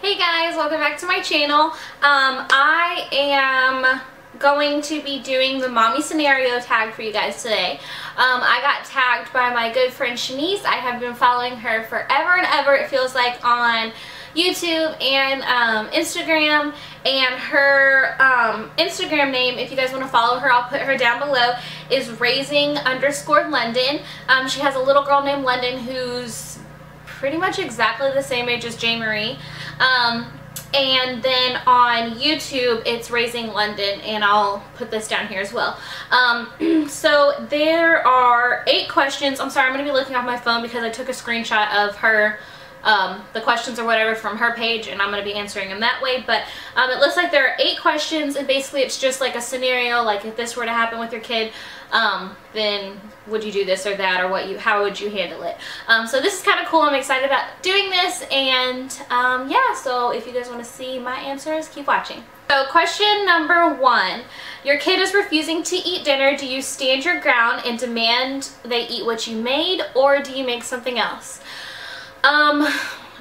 Hey guys, welcome back to my channel. I am going to be doing the mommy scenario tag for you guys today. I got tagged by my good friend Shanice. I have been following her forever and ever, it feels like, on YouTube and Instagram, and her Instagram name, if you guys want to follow her, I'll put her down below, is raising_London. She has a little girl named London who's pretty much exactly the same age as J. Marie. And then on YouTube it's Raising London, and I'll put this down here as well. So there are 8 questions. I'm sorry, I'm going to be looking off my phone because I took a screenshot of her the questions or whatever from her page, and I'm going to be answering them that way. But it looks like there are 8 questions, and basically it's just like a scenario, like if this were to happen with your kid, then would you do this or that, or how would you handle it? So this is kind of cool. I'm excited about doing this, and yeah, so if you guys want to see my answers, keep watching. So question number 1, your kid is refusing to eat dinner. Do you stand your ground and demand they eat what you made, or do you make something else?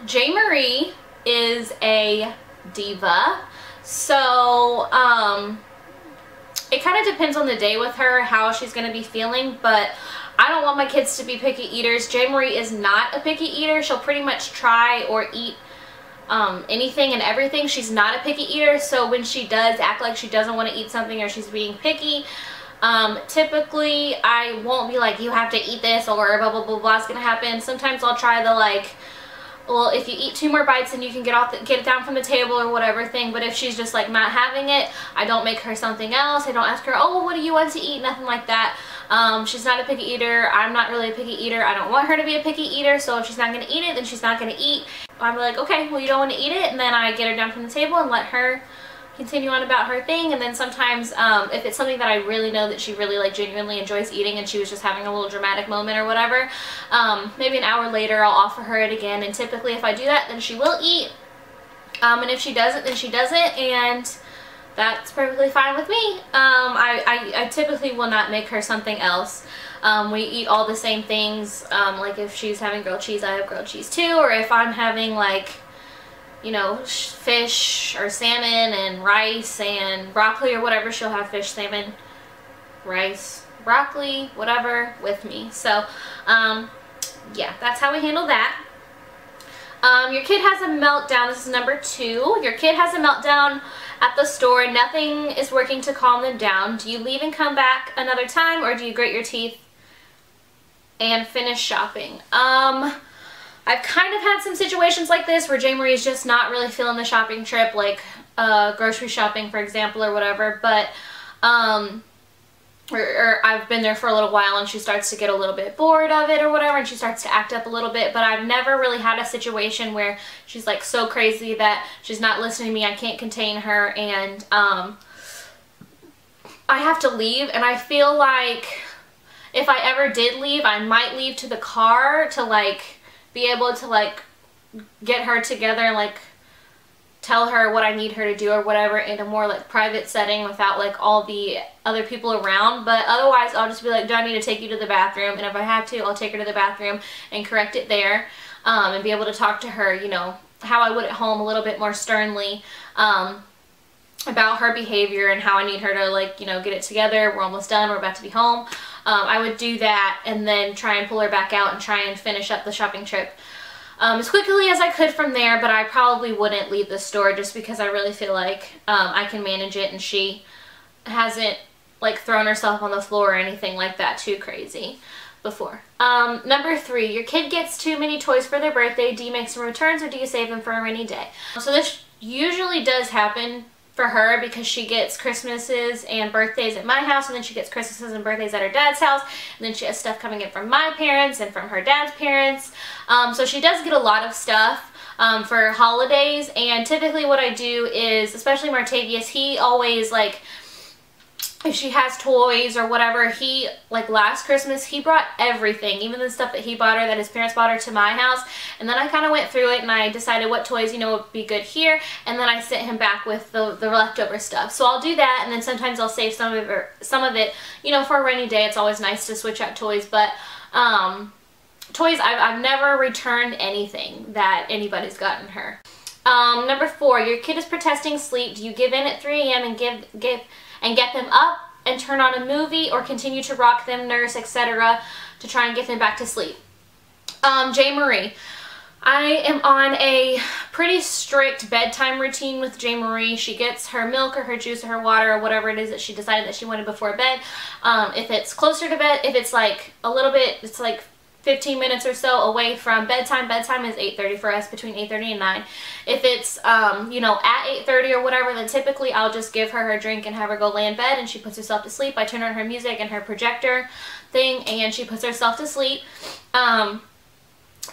J. Marie is a diva, so it kind of depends on the day with her, how she's going to be feeling, but I don't want my kids to be picky eaters. J. Marie is not a picky eater. She'll pretty much try or eat anything and everything. She's not a picky eater, so when she does act like she doesn't want to eat something or she's being picky, typically I won't be like, you have to eat this or blah blah blah blah is gonna happen. Sometimes I'll try the like, well, if you eat 2 more bites then you can get it down from the table or whatever thing. But if she's just like not having it, I don't make her something else. I don't ask her, oh, well, what do you want to eat? Nothing like that. She's not a picky eater. I'm not really a picky eater. I don't want her to be a picky eater, so if she's not going to eat it, then she's not going to eat. I'm like, okay, well, you don't want to eat it, and then I get her down from the table and let her continue on about her thing. And then sometimes if it's something that I really know that she really like genuinely enjoys eating and she was just having a little dramatic moment or whatever, maybe an hour later I'll offer her it again, and typically if I do that then she will eat, and if she doesn't then she doesn't, and that's perfectly fine with me. I typically will not make her something else. We eat all the same things. Like if she's having grilled cheese, I have grilled cheese too, or if I'm having like, you know, fish or salmon and rice and broccoli or whatever, she'll have fish, salmon, rice, broccoli, whatever with me. So yeah, that's how we handle that. Your kid has a meltdown. This is number 2. Your kid has a meltdown at the store. Nothing is working to calm them down. Do you leave and come back another time, or do you grit your teeth and finish shopping? I've kind of had some situations like this where J. Marie is just not really feeling the shopping trip, like grocery shopping, for example, or whatever, but or I've been there for a little while and she starts to get a little bit bored of it or whatever, and she starts to act up a little bit. But I've never really had a situation where she's like so crazy that she's not listening to me, I can't contain her, and I have to leave. And I feel like if I ever did leave, I might leave to the car to like be able to like get her together and like tell her what I need her to do or whatever in a more like private setting without like all the other people around. But otherwise I'll just be like, do I need to take you to the bathroom? And if I have to, I'll take her to the bathroom and correct it there, and be able to talk to her, you know, how I would at home, a little bit more sternly, about her behavior and how I need her to, like, you know, get it together. We're almost done. We're about to be home. I would do that and then try and pull her back out and try and finish up the shopping trip as quickly as I could from there. But I probably wouldn't leave the store just because I really feel like I can manage it, and she hasn't like thrown herself on the floor or anything like that too crazy before. Number 3, your kid gets too many toys for their birthday. Do you make some returns, or do you save them for a rainy day? So this usually does happen for her because she gets Christmases and birthdays at my house, and then she gets Christmases and birthdays at her dad's house, and then she has stuff coming in from my parents and from her dad's parents. So she does get a lot of stuff for holidays. And typically what I do is, especially Martavius, he always, like, if she has toys or whatever, he, like last Christmas, he brought everything, even the stuff that he bought her, that his parents bought her, to my house. And then I kind of went through it and I decided what toys, you know, would be good here, and then I sent him back with the leftover stuff. So I'll do that, and then sometimes I'll save some of it, you know, for a rainy day. It's always nice to switch out toys. But toys, I've never returned anything that anybody's gotten her. Number 4, your kid is protesting sleep. Do you give in at 3 a.m. and get them up and turn on a movie, or continue to rock them, nurse, etc. to try and get them back to sleep? J. Marie. I am on a pretty strict bedtime routine with J. Marie. She gets her milk or her juice or her water or whatever it is that she decided that she wanted before bed. If it's closer to bed, if it's like a little bit, it's like 15 minutes or so away from bedtime. Bedtime is 8:30 for us, between 8:30 and 9. If it's, you know, at 8:30 or whatever, then typically I'll just give her her drink and have her go lay in bed, and she puts herself to sleep. I turn on her music and her projector thing, and she puts herself to sleep.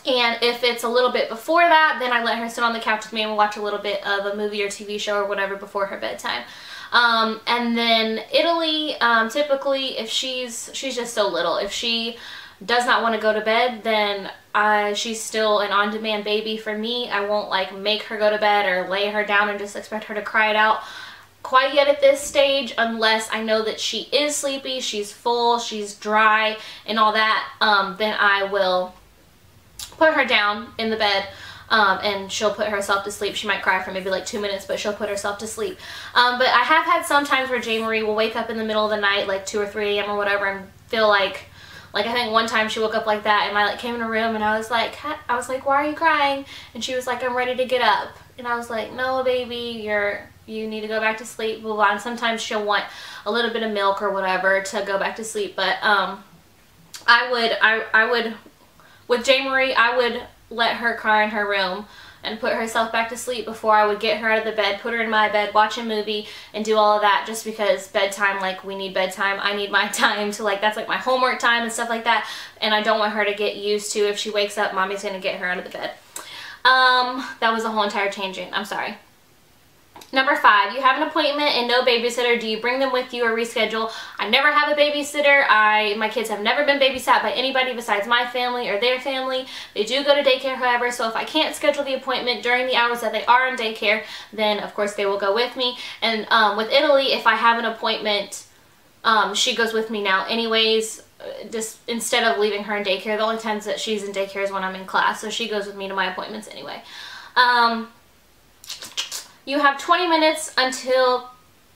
And if it's a little bit before that, then I let her sit on the couch with me and we'll watch a little bit of a movie or TV show or whatever before her bedtime. And then Italy, typically if she's just so little, if she does not want to go to bed, then she's still an on-demand baby for me. I won't like make her go to bed or lay her down and just expect her to cry it out quite yet at this stage, unless I know that she is sleepy, she's full, she's dry and all that. Then I will put her down in the bed, and she'll put herself to sleep. She might cry for maybe like 2 minutes, but she'll put herself to sleep. But I have had some times where J. Marie will wake up in the middle of the night, like 2 or 3 a.m. or whatever, and feel like I think one time she woke up like that, and I like came in her room and I was like, why are you crying? And she was like, I'm ready to get up. And I was like, no baby, you need to go back to sleep, blah, blah. And sometimes she'll want a little bit of milk or whatever to go back to sleep. But I would with J. Marie, I would let her cry in her room and put herself back to sleep before I would get her out of the bed, put her in my bed, watch a movie, and do all of that, just because bedtime, like, we need bedtime. I need my time to, like, that's like my homework time and stuff like that, and I don't want her to get used to, if she wakes up, mommy's gonna get her out of the bed. That was a whole entire tangent. I'm sorry. Number 5, you have an appointment and no babysitter. Do you bring them with you or reschedule? I never have a babysitter. My kids have never been babysat by anybody besides my family or their family. They do go to daycare, however, so if I can't schedule the appointment during the hours that they are in daycare, then of course they will go with me. And with Italy, if I have an appointment, she goes with me now anyways, just instead of leaving her in daycare. The only times that she's in daycare is when I'm in class, so she goes with me to my appointments anyway. You have 20 minutes until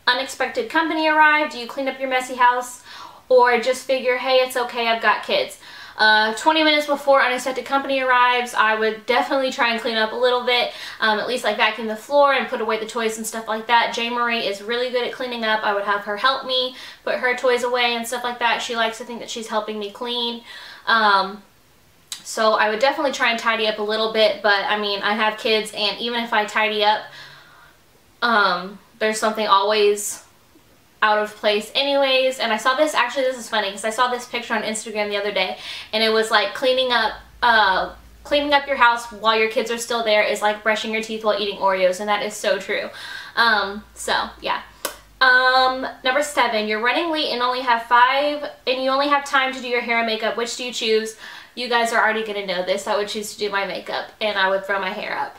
unexpected company arrive. Do you clean up your messy house, or just figure, hey, it's okay, I've got kids? 20 minutes before unexpected company arrives, I would definitely try and clean up a little bit, at least like vacuum the floor and put away the toys and stuff like that. J. Marie is really good at cleaning up. I would have her help me put her toys away and stuff like that. She likes to think that she's helping me clean. So I would definitely try and tidy up a little bit, but I mean, I have kids, and even if I tidy up, there's something always out of place anyways. And I saw this, actually this is funny, because I saw this picture on Instagram the other day, and it was like cleaning up your house while your kids are still there is like brushing your teeth while eating Oreos, and that is so true. So yeah. Number 7, you're running late and you only have time to do your hair and makeup. Which do you choose? You guys are already gonna know this. I would choose to do my makeup, and I would throw my hair up,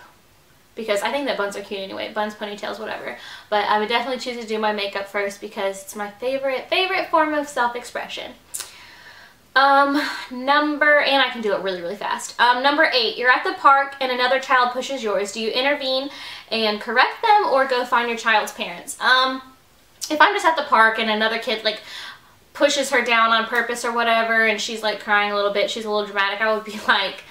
because I think that buns are cute anyway. Buns, ponytails, whatever. But I would definitely choose to do my makeup first, because it's my favorite form of self-expression. And I can do it really, really fast. Number 8, you're at the park and another child pushes yours. Do you intervene and correct them, or go find your child's parents? If I'm just at the park and another kid like pushes her down on purpose or whatever, and she's like crying a little bit, she's a little dramatic, I would be like,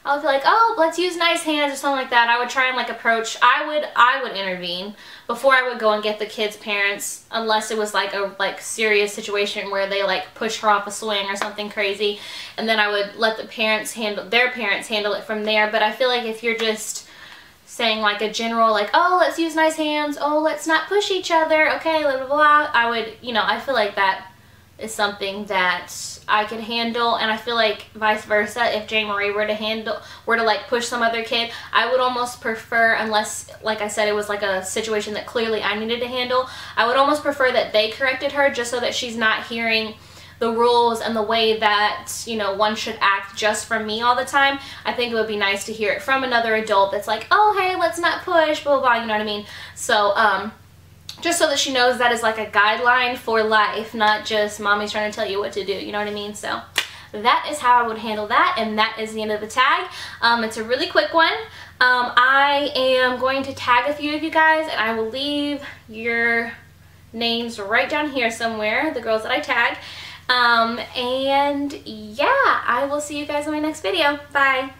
oh, let's use nice hands or something like that. I would try and like approach, I would intervene before I would go and get the kid's parents, unless it was like a serious situation where they like push her off a swing or something crazy, and then I would let their parents handle it from there. But I feel like if you're just saying like a general like, oh, let's use nice hands, oh, let's not push each other, okay, blah, blah, blah, I would, you know, I feel like that is something that I can handle. And I feel like vice versa, if J. Marie were to like push some other kid, I would almost prefer, unless like I said it was like a situation that clearly I needed to handle, I would almost prefer that they corrected her, just so that she's not hearing the rules and the way that, you know, one should act just from me all the time. I think it would be nice to hear it from another adult that's like, oh, hey, let's not push, blah, blah, blah, you know what I mean? So just so that she knows that is like a guideline for life, not just mommy's trying to tell you what to do, you know what I mean? So that is how I would handle that, and that is the end of the tag. It's a really quick one. I am going to tag a few of you guys, and I will leave your names right down here somewhere, the girls that I tagged. And yeah, I will see you guys in my next video. Bye.